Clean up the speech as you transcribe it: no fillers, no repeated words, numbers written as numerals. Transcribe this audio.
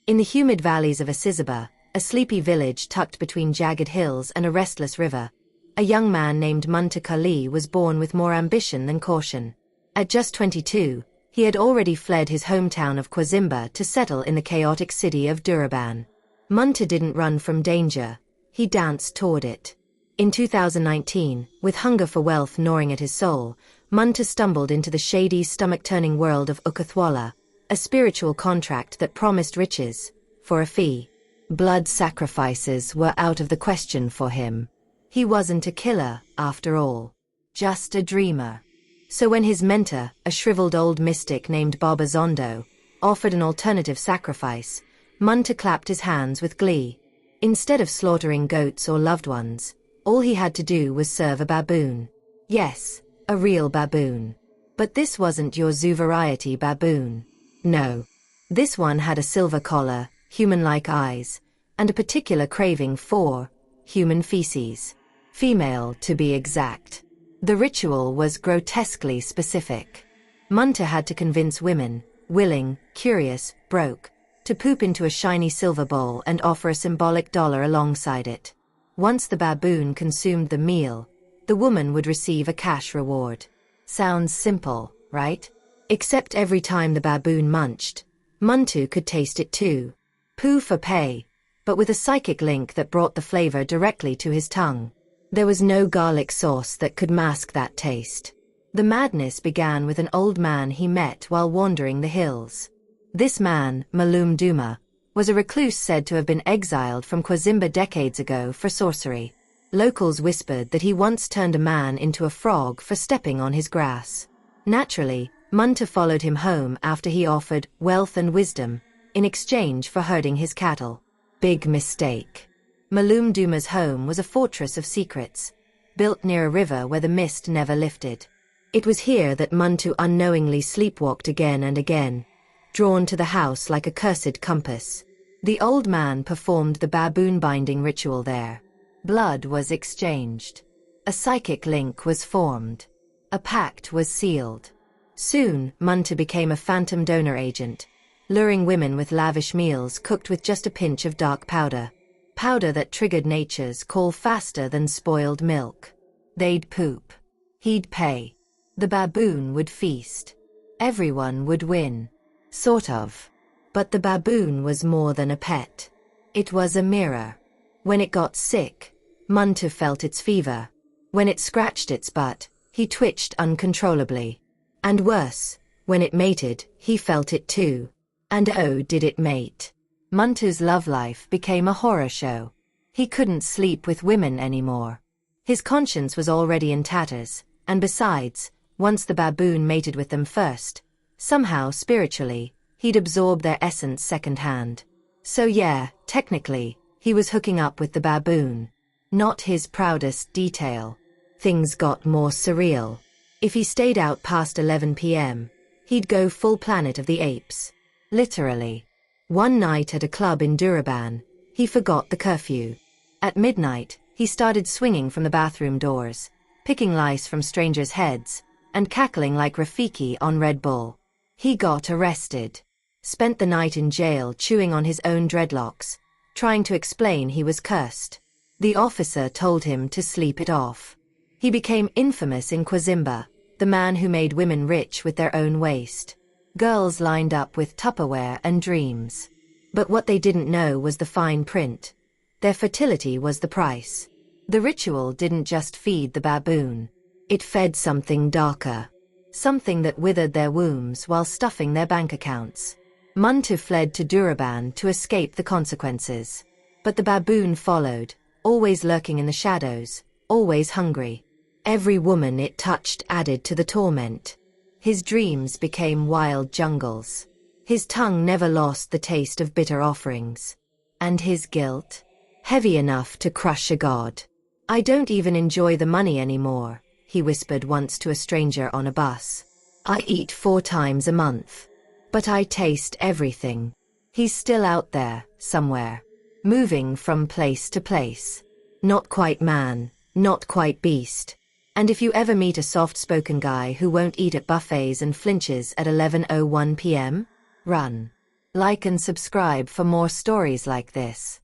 In the humid valleys of Asizaba, a sleepy village tucked between jagged hills and a restless river, a young man named Munta Kali was born with more ambition than caution. At just 22, he had already fled his hometown of Kwazimba to settle in the chaotic city of Duraban. Munta didn't run from danger, he danced toward it. In 2019, with hunger for wealth gnawing at his soul, Munta stumbled into the shady, stomach-turning world of Ukathwala, a spiritual contract that promised riches, for a fee. Blood sacrifices were out of the question for him. He wasn't a killer, after all. Just a dreamer. So when his mentor, a shriveled old mystic named Baba Zondo, offered an alternative sacrifice, Munta clapped his hands with glee. Instead of slaughtering goats or loved ones, all he had to do was serve a baboon. Yes, a real baboon. But this wasn't your zoo variety baboon. No. This one had a silver collar, human-like eyes, and a particular craving for human feces. Female, to be exact. The ritual was grotesquely specific. Munta had to convince women, willing, curious, broke, to poop into a shiny silver bowl and offer a symbolic dollar alongside it. Once the baboon consumed the meal, the woman would receive a cash reward. Sounds simple, right? Except every time the baboon munched, Muntu could taste it too. Poo for pay, but with a psychic link that brought the flavor directly to his tongue. There was no garlic sauce that could mask that taste. The madness began with an old man he met while wandering the hills. This man, Malum Duma, was a recluse said to have been exiled from Kwazimba decades ago for sorcery. Locals whispered that he once turned a man into a frog for stepping on his grass. Naturally, Munta followed him home after he offered wealth and wisdom in exchange for herding his cattle. Big mistake. Malum Duma's home was a fortress of secrets, built near a river where the mist never lifted. It was here that Muntu unknowingly sleepwalked again and again, drawn to the house like a cursed compass. The old man performed the baboon binding ritual there. Blood was exchanged. A psychic link was formed. A pact was sealed. Soon, Munta became a phantom donor agent, luring women with lavish meals cooked with just a pinch of dark powder. Powder that triggered nature's call faster than spoiled milk. They'd poop. He'd pay. The baboon would feast. Everyone would win. Sort of. But the baboon was more than a pet. It was a mirror. When it got sick, Muntu felt its fever. When it scratched its butt, he twitched uncontrollably. And worse, when it mated, he felt it too. And oh, did it mate. Muntu's love life became a horror show. He couldn't sleep with women anymore. His conscience was already in tatters, and besides, once the baboon mated with them first, somehow spiritually, he'd absorbed their essence secondhand. So yeah, technically, he was hooking up with the baboon. Not his proudest detail. Things got more surreal. If he stayed out past 11 p.m., he'd go full Planet of the Apes. Literally. One night at a club in Duraban, he forgot the curfew. At midnight, he started swinging from the bathroom doors, picking lice from strangers' heads, and cackling like Rafiki on Red Bull. He got arrested. Spent the night in jail chewing on his own dreadlocks, trying to explain he was cursed. The officer told him to sleep it off. He became infamous in Kwazimba, the man who made women rich with their own waste. Girls lined up with Tupperware and dreams. But what they didn't know was the fine print. Their fertility was the price. The ritual didn't just feed the baboon. It fed something darker. Something that withered their wombs while stuffing their bank accounts. Muntu fled to Duraban to escape the consequences. But the baboon followed, always lurking in the shadows, always hungry. Every woman it touched added to the torment. His dreams became wild jungles. His tongue never lost the taste of bitter offerings. And his guilt? Heavy enough to crush a god. "I don't even enjoy the money anymore," he whispered once to a stranger on a bus. "I eat 4 times a month. But I taste everything." He's still out there, somewhere. Moving from place to place. Not quite man, not quite beast. And if you ever meet a soft-spoken guy who won't eat at buffets and flinches at 11:01 p.m., run. Like and subscribe for more stories like this.